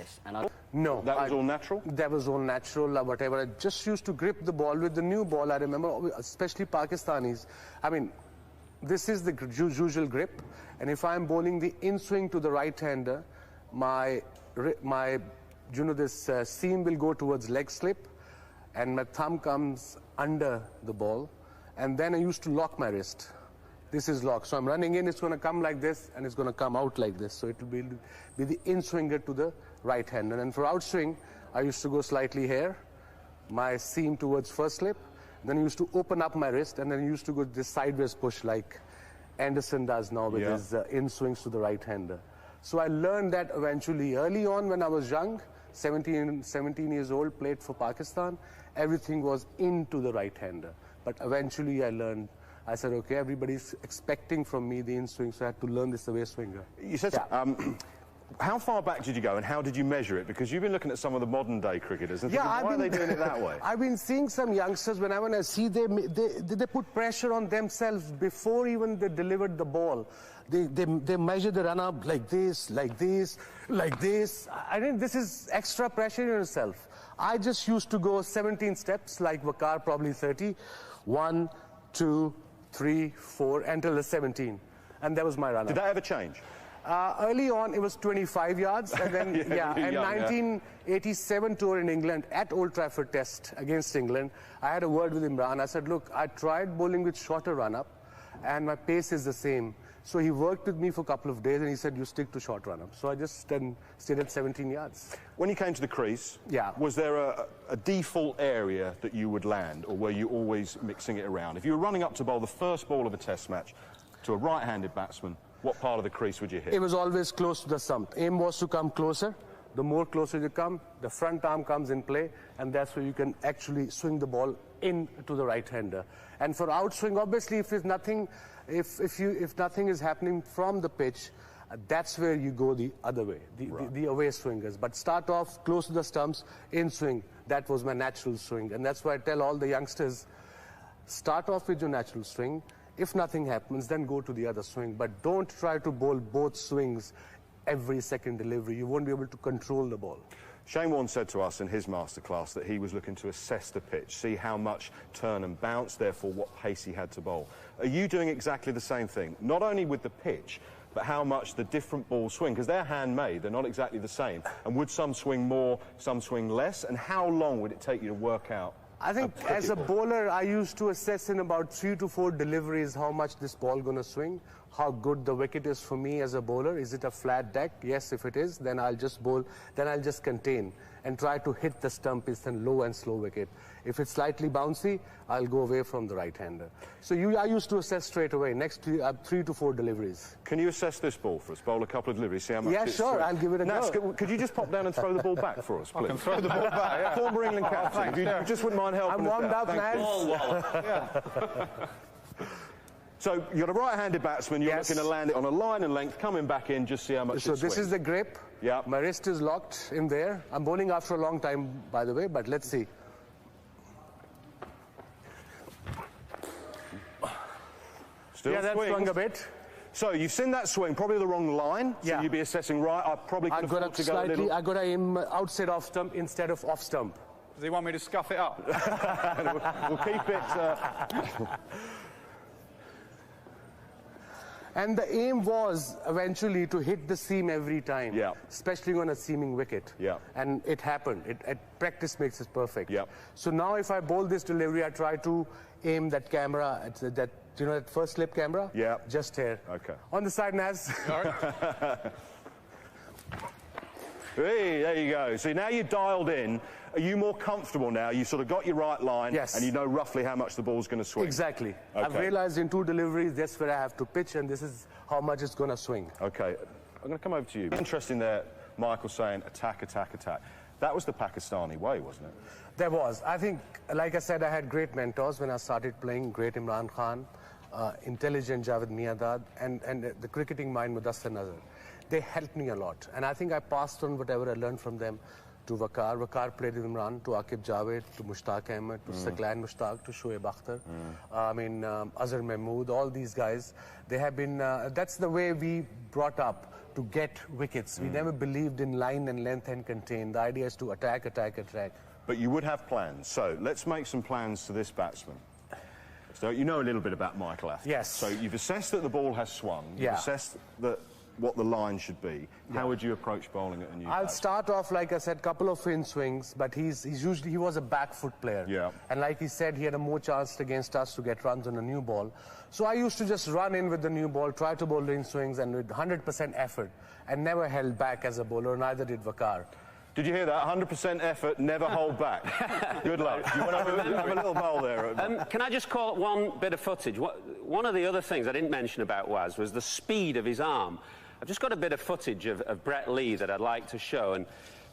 practice? And No. That was all natural? That was all natural, whatever. I just used to grip the ball with the new ball. I remember, especially Pakistanis. I mean, this is the usual grip. And if I'm bowling the in-swing to the right-hander, this seam will go towards leg slip, and my thumb comes under the ball. And then I used to lock my wrist. This is locked. So I'm running in, it's going to come like this, and it's going to come out like this. So it will be the in-swinger to the right hand. And for outswing, I used to go slightly here, my seam towards first slip. Then I used to open up my wrist, and then I used to go this sideways push like Anderson does now with his in-swings to the right-hander. So I learned that eventually. Early on when I was young, 17 years old, played for Pakistan, everything was into the right-hander. But eventually I learned, I said, okay, everybody's expecting from me the in-swing, so I had to learn this away swinger. You said, how far back did you go and how did you measure it? Because you've been looking at some of the modern day cricketers and thinking, why are they doing it that way? I've been seeing some youngsters, when I see they put pressure on themselves before even they delivered the ball. They measure the run-up like this, like this, like this. I think this is extra pressure on yourself. I just used to go 17 steps, like Waqar, probably 30. 1, 2, 3, 4, until the 17. And that was my run-up. Did that ever change? Early on, it was 25 yards. And then, and 1987 tour in England, at Old Trafford Test against England, I had a word with Imran. I said, look, I tried bowling with shorter run-up, and my pace is the same. So he worked with me for a couple of days, and he said, you stick to short run-up. So I just stayed at 17 yards. When you came to the crease, was there a default area that you would land, or were you always mixing it around? If you were running up to bowl the first ball of a test match to a right-handed batsman, what part of the crease would you hit? It was always close to the stump. Aim was to come closer. The more closer you come, the front arm comes in play, and that's where you can actually swing the ball in to the right-hander. And for outswing, obviously, if nothing is happening from the pitch, that's where you go the other way, the away swingers. But start off close to the stumps, in swing. That was my natural swing, and that's why I tell all the youngsters, start off with your natural swing. If nothing happens, then go to the other swing. But don't try to bowl both swings every second delivery. You won't be able to control the ball. Shane Warne said to us in his masterclass that he was looking to assess the pitch, see how much turn and bounce, therefore what pace he had to bowl. Are you doing exactly the same thing? Not only with the pitch, but how much the different balls swing, because they're handmade, they're not exactly the same. And would some swing more, some swing less? And how long would it take you to work out? I think as a bowler, I used to assess in about 3 to 4 deliveries how much this ball going to swing, how good the wicket is for me as a bowler. Is it a flat deck? Yes, if it is, then I'll just bowl, then I'll just contain and try to hit the stump in low and slow wicket. If it's slightly bouncy, I'll go away from the right-hander. So I used to assess straight away, next 3 to 4 deliveries. Can you assess this ball for us? Bowl a couple of deliveries, see how much it's sure, I'll give it a go. Could you just pop down and throw the ball back for us, please? I can throw the ball back, yeah. Former England captain, if you just wouldn't mind helping I'm warmed up, man. So you're a right-handed batsman, you're looking to land it on a line and length, coming back in, just see how much it swings. So this is the grip. Yeah. My wrist is locked in there. I'm bowling after a long time, by the way, but let's see. Still that swings. swung a bit. So you've seen that swing, probably the wrong line. So you'd be assessing right. I probably could afford to go a little. I got to aim outside off stump instead of off stump. Does he want me to scuff it up? We'll keep it. And the aim was eventually to hit the seam every time, especially on a seaming wicket. And it happened. Practice makes it perfect. So now if I bowl this delivery, I try to aim that camera, at that, you know, that first slip camera? Just here. Okay. On the side, Naz. All right. Hey, there you go. So now you're dialed in. Are you more comfortable now? You sort of got your right line, and you know roughly how much the ball's going to swing. Exactly. I've realized in 2 deliveries, that's where I have to pitch, and this is how much it's going to swing. Okay. I'm going to come over to you. Interesting there, Michael saying attack, attack, attack. That was the Pakistani way, wasn't it? There was. I think, like I said, I had great mentors when I started playing. Great Imran Khan, intelligent Javed Miandad, and the cricketing mind Mudassir Nazar. They helped me a lot, and I think I passed on whatever I learned from them to Waqar. Waqar played with Imran, to Aqib Javed, to Mushtaq Ahmed, to Saqlain Mushtaq, to Shoaib Akhtar. I mean, Azhar Mahmood, all these guys, they have been, that's the way we brought up to get wickets. We never believed in line and length and contain. The idea is to attack, attack, attack. But you would have plans. So let's make some plans to this batsman. So you know a little bit about Michael Atherton. Yes. So you've assessed that the ball has swung. You've Yeah. assessed that what the line should be. How would you approach bowling at a new I'll batsman? start off, like I said, couple of in swings, but he was a back foot player. Yeah. And like he said, he had a more chance against us to get runs on a new ball. So I used to just run in with the new ball, try to bowl the in swings, and with 100% effort, and never held back as a bowler, neither did Vakar. Did you hear that? 100% effort, never hold back. Good luck. You want to have a little bowl there? Can I just call it one bit of footage? One of the other things I didn't mention about Waz was the speed of his arm. I've just got a bit of footage of Brett Lee that I'd like to show. And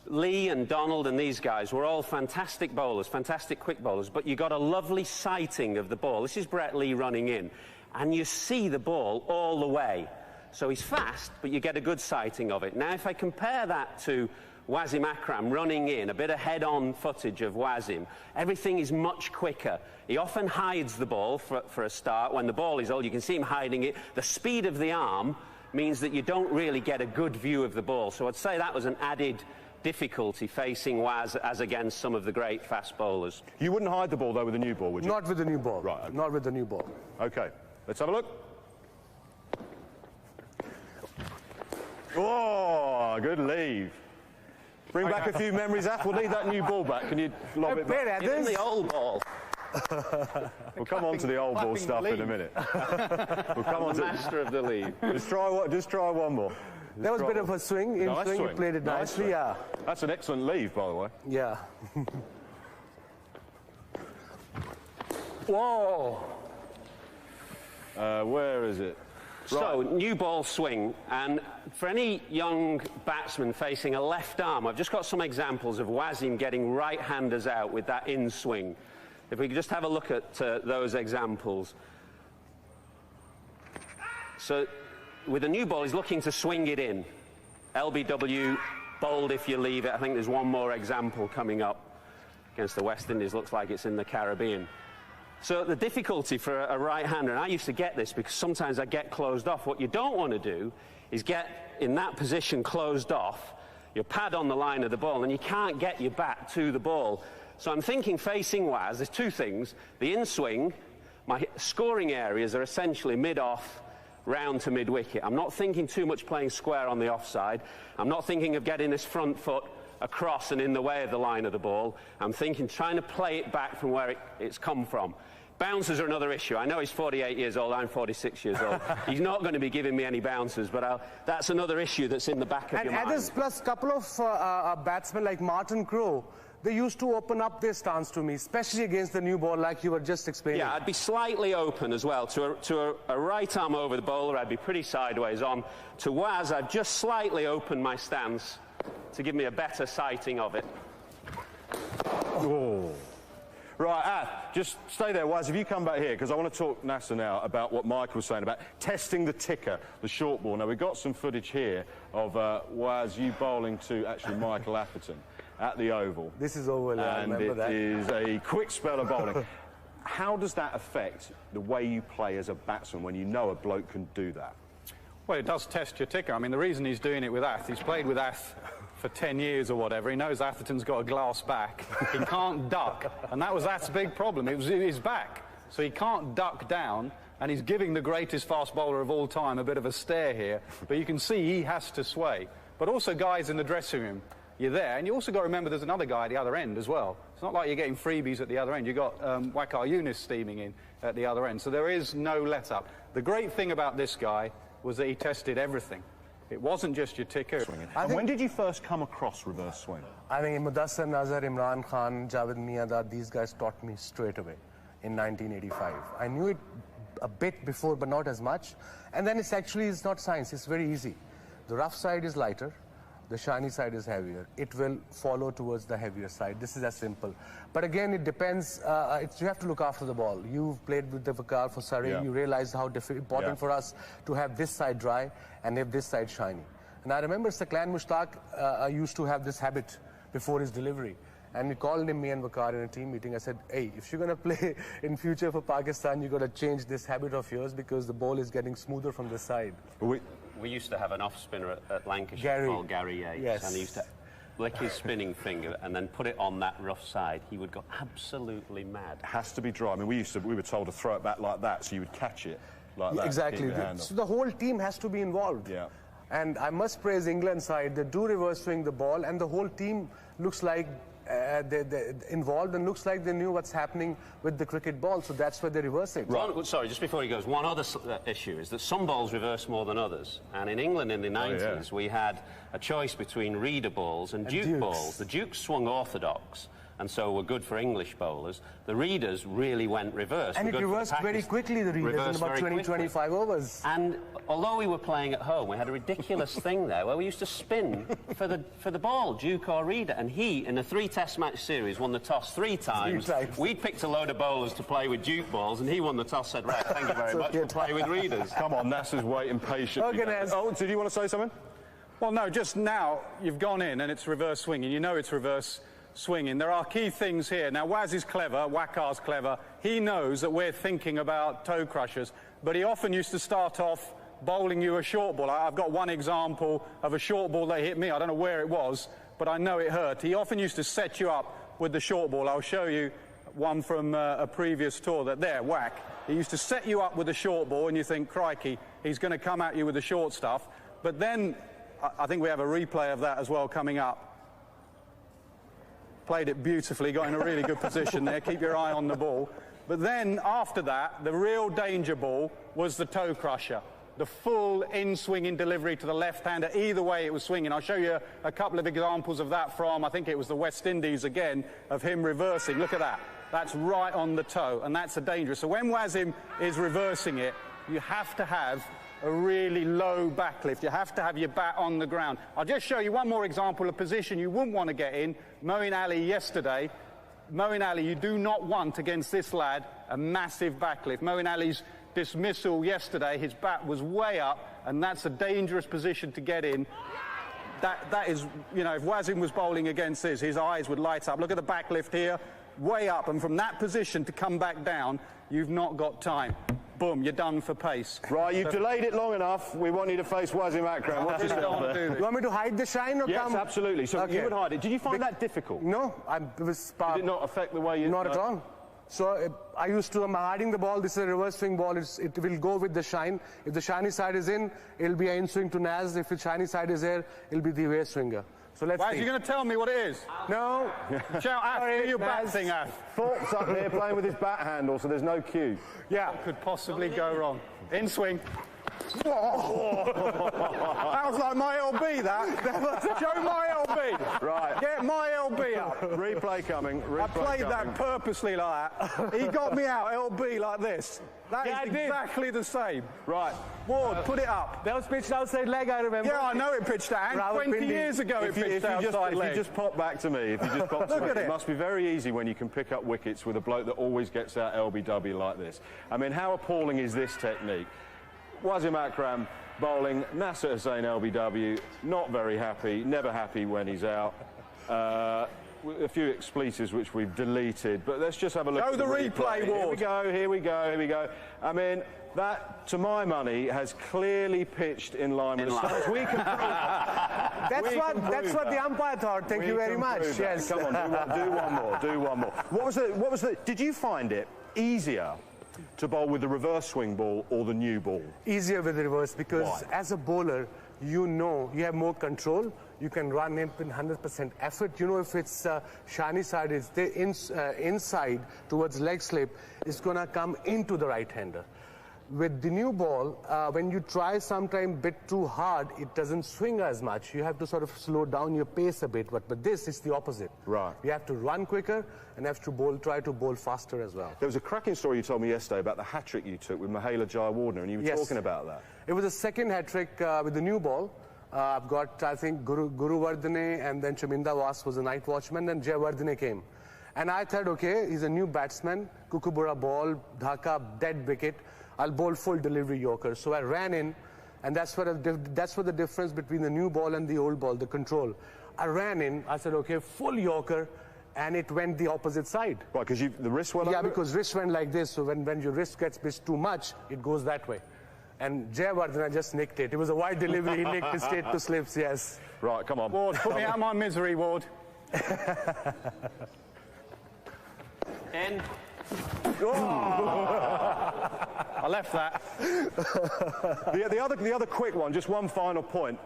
Lee and Donald and these guys were all fantastic bowlers, fantastic quick bowlers, but you got a lovely sighting of the ball. This is Brett Lee running in, and you see the ball all the way. So he's fast, but you get a good sighting of it. Now, if I compare that to Wasim Akram running in, a bit of head-on footage of Wasim, everything is much quicker. He often hides the ball for a start. When the ball is old, you can see him hiding it. The speed of the arm means that you don't really get a good view of the ball. So I'd say that was an added difficulty facing Waz as against some of the great fast bowlers. You wouldn't hide the ball, though, with a new ball, would you? Not with the new ball. Right, okay. Not with the new ball. OK, let's have a look. Oh, good leave. Bring back a few memories, Ath. We'll need that new ball back. Can you lob it back? Give him the old ball. We'll come on to the old ball stuff in a minute. We'll come on to Master of the lead. Just try one more. That was a bit of a swing. In Nice swing, swing. he played it Nice nicely, swing. yeah. That's an excellent leave, by the way. Yeah. Whoa! Where is it? So, new ball swing, and for any young batsman facing a left arm, I've just got some examples of Wasim getting right-handers out with that in swing. If we could just have a look at those examples. So, with a new ball, he's looking to swing it in. LBW, bowled if you leave it. I think there's one more example coming up against the West Indies. Looks like it's in the Caribbean. So the difficulty for a right-hander, and I used to get this because sometimes I get closed off. What you don't want to do is get in that position closed off, your pad on the line of the ball, and you can't get your bat to the ball. So I'm thinking facing Waz, there's two things. The in-swing, my scoring areas are essentially mid-off, round to mid-wicket. I'm not thinking too much playing square on the offside. I'm not thinking of getting this front foot across and in the way of the line of the ball. I'm thinking trying to play it back from where it's come from. Bounces are another issue. I know he's 48 years old, I'm 46 years old. He's not going to be giving me any bounces, but that's another issue that's in the back of your mind. And others, plus a couple of batsmen like Martin Crowe, they used to open up their stance to me, especially against the new ball, like you were just explaining. Yeah, I'd be slightly open as well. To a right arm over the bowler, I'd be pretty sideways on. To Waz, I've just slightly opened my stance to give me a better sighting of it. Oh. Right, just stay there, Waz. If you come back here, because I want to talk NASA now about what Mike was saying about testing the ticker, the short ball. Now, we've got some footage here of Waz, you bowling to actually Michael Atherton at the Oval. This is Oval, I remember that. And it is a quick spell of bowling. How does that affect the way you play as a batsman when you know a bloke can do that? Well, it does test your ticker. I mean, the reason he's doing it with Ath, he's played with Ath for 10 years or whatever. He knows Atherton's got a glass back. He can't duck. And that was Ath's big problem. It was his back. So he can't duck down. And he's giving the greatest fast bowler of all time a bit of a stare here. But you can see he has to sway. But also, guys in the dressing room, you're there. And you also got to remember there's another guy at the other end as well. It's not like you're getting freebies at the other end. You've got Waqar Younis steaming in at the other end. So there is no let-up. The great thing about this guy was that he tested everything. It wasn't just your ticker. And when did you first come across reverse swing? I think Mudassir Nazar, Imran Khan, Javed Miandar, these guys taught me straight away in 1985. I knew it a bit before, but not as much. And then it's not science, it's very easy. The rough side is lighter, the shiny side is heavier. It will follow towards the heavier side. This is as simple. But again, it depends. You have to look after the ball. You've played with the Vakar for Surrey. Yeah. You realize how important for us to have this side dry and have this side shiny. And I remember Saklan Mushtaq used to have this habit before his delivery. And we called him, me and Vakar, in a team meeting. I said, hey, if you're going to play in future for Pakistan, you've got to change this habit of yours because the ball is getting smoother from the side. we used to have an off-spinner at Lancashire Gary. called Gary Yates, Yes. and he used to lick his spinning finger and then put it on that rough side. He would go absolutely mad. It has to be dry. I mean, we were told to throw it back like that, so you would catch it like that. Exactly. keep your hand So off. the whole team has to be involved. Yeah. And I must praise England side. They do reverse swing the ball, and the whole team looks like they're involved and looks like they knew what's happening with the cricket ball. So that's why they reverse it. Sorry, just before he goes, one other issue is that some balls reverse more than others. And in England in the 90s, we had a choice between reader balls and Duke Dukes. balls. The Dukes swung orthodox, and so were good for English bowlers. The readers really went reverse. And were it good for the reversed very Pakistan's. quickly, the readers, in Reversed about very 20, quickly. 25 overs. And although we were playing at home, we had a ridiculous thing there where we used to spin for the ball, Duke or Reader. And he, in a 3-test match series, won the toss 3 times. 3 times. We'd picked a load of bowlers to play with Duke balls, and he won the toss, said, right, thank you very much, we'll play with Readers. Come on, NASA's waiting patiently. Okay, Naz. Oh, did you want to say something? Well, no, just now you've gone in and it's reverse swinging. You know it's reverse swinging. There are key things here. Now, Waz is clever, Wakar's clever. He knows that we're thinking about toe crushers, but he often used to start off bowling you a short ball. I've got one example of a short ball that hit me. I don't know where it was, but I know it hurt. He often used to set you up with the short ball. I'll show you one from a previous tour. Whack. He used to set you up with a short ball, and you think, crikey, he's going to come at you with the short stuff. But then, I think we have a replay of that as well coming up. Played it beautifully, got in a really good position there. Keep your eye on the ball. But then, after that, the real danger ball was the toe crusher. The full in-swinging delivery to the left-hander. Either way it was swinging. I'll show you a couple of examples of that from, I think it was the West Indies again, of him reversing. Look at that. That's right on the toe, and that's a dangerous. So when Wasim is reversing it, you have to have a really low backlift. You have to have your bat on the ground. I'll just show you one more example of position you wouldn't want to get in. Moeen Ali yesterday. Moeen Ali, you do not want against this lad a massive backlift. Moeen Ali's dismissal yesterday, his bat was way up, and that's a dangerous position to get in. That is, you know, if Wasim was bowling against this, his eyes would light up. Look at the backlift here, way up, and from that position to come back down, you've not got time. Boom, you're done for pace. Right, you've delayed it long enough. We want you to face Wasim Akram. What's his Don't want to do You want me to hide the shine or Yes, come? absolutely. So Okay. you would hide it. Did you find that difficult? No, it was Did it not affect the way you... Not at all. So I used to, I'm hiding the ball. This is a reverse swing ball. It will go with the shine. If the shiny side is in, it'll be an in swing to Naz. If the shiny side is there, it'll be the away swinger. So let's Waz, see. you're going to tell me what it is? No. Shout out, Sorry, do your bat Naz. thing, Af. Thorpe's up here playing with his bat handle, so there's no cue. Yeah. What could possibly go wrong? In swing. That was like my LB, that. Show my LB. Right. Get my LB up. Replay coming. Replay I played coming. that purposely like that. He got me out LB like this. That Yeah, I is did. exactly the same. Right. Ward, put it up. That was pitched outside leg, I remember. Yeah, I know it pitched out. Rawalpindi. 20 years ago it pitched outside If leg. you just pop back to me, if you just pop to Look me, at it it. must be very easy when you can pick up wickets with a bloke that always gets out LBW like this. I mean, how appalling is this technique? Wasim Akram bowling, Nasser Hussain LBW, not very happy, never happy when he's out. A few expletives which we've deleted, but let's just have a look Show at the replay, Here we Ward. go, here we go, here we go. I mean, that, to my money, has clearly pitched in line with the stars. We can prove That's what the umpire thought. Thank you very much. Yes. Come on, do one more, do one more. What was the, did you find it easier to bowl with the reverse swing ball or the new ball? Easier with the reverse because Why? as a bowler, you know you have more control. You can run in with 100% effort. You know if it's shiny side is inside towards leg slip, it's going to come into the right-hander. With the new ball, when you try sometime bit too hard, it doesn't swing as much. You have to sort of slow down your pace a bit. But this is the opposite. Right. You have to run quicker and have to try to bowl faster as well. There was a cracking story you told me yesterday about the hat-trick you took with Mahela Jayawardene, and you were Yes. talking about that. It was a second hat-trick with the new ball. I've got, I think, Guru Vardhane, and then Chaminda Was was a night watchman, and Jayawardene came. And I thought, okay, he's a new batsman, Kukubura ball, Dhaka, dead wicket, I'll bowl full delivery Yorker. So I ran in, and that's what the difference between the new ball and the old ball, the control. I ran in, I said, okay, full Yorker, and it went the opposite side. Right, because the wrist went Yeah, over? because wrist went like this, so when your wrist gets too much, it goes that way. And Jayawardene just nicked it. It was a wide delivery. He nicked it straight to slips, yes. Right, come on. Ward, put me out of my misery, Ward. In. I left that. The other quick one, just one final point.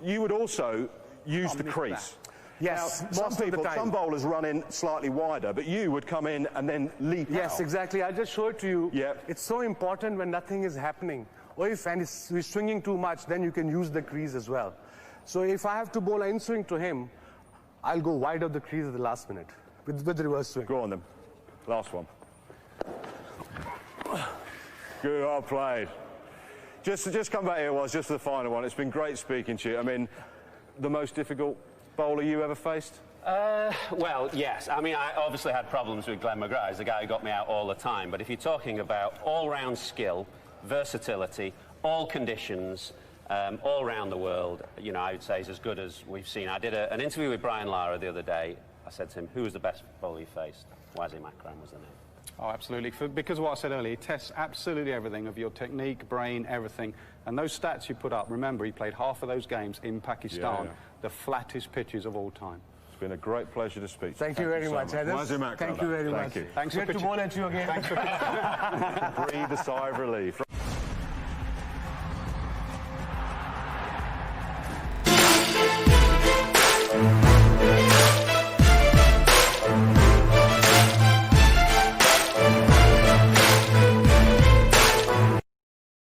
You would also use the crease. Yes, Now, most of the time. some bowlers run in slightly wider, but you would come in and then leap out. Yes, exactly. I'll just show it to you. Yeah. It's so important when nothing is happening. Or if we're swinging too much, then you can use the crease as well. So if I have to bowl an in-swing to him, I'll go wide of the crease at the last minute with the reverse swing. Go on then. Last one. Good, well played. Just come back here, was just for the final one. It's been great speaking to you. I mean, the most difficult bowler you ever faced? Well, yes. I mean, I obviously had problems with Glenn McGrath. He's the guy who got me out all the time. But if you're talking about all-round skill, versatility, all conditions, all around the world, you know, I would say he's as good as we've seen. I did an interview with Brian Lara the other day. I said to him, who was the best bowler you faced? Wasim Akram was the name. Oh, absolutely. Because of what I said earlier, he tests absolutely everything of your technique, brain, everything. And those stats you put up, remember, he played half of those games in Pakistan, the flattest pitches of all time. It's been a great pleasure to speak to you. Thank you very much. Wasim Akram. Thank you very much. Thank you. Thanks for Good to bowl at you again. Thanks for Breathe a sigh of relief.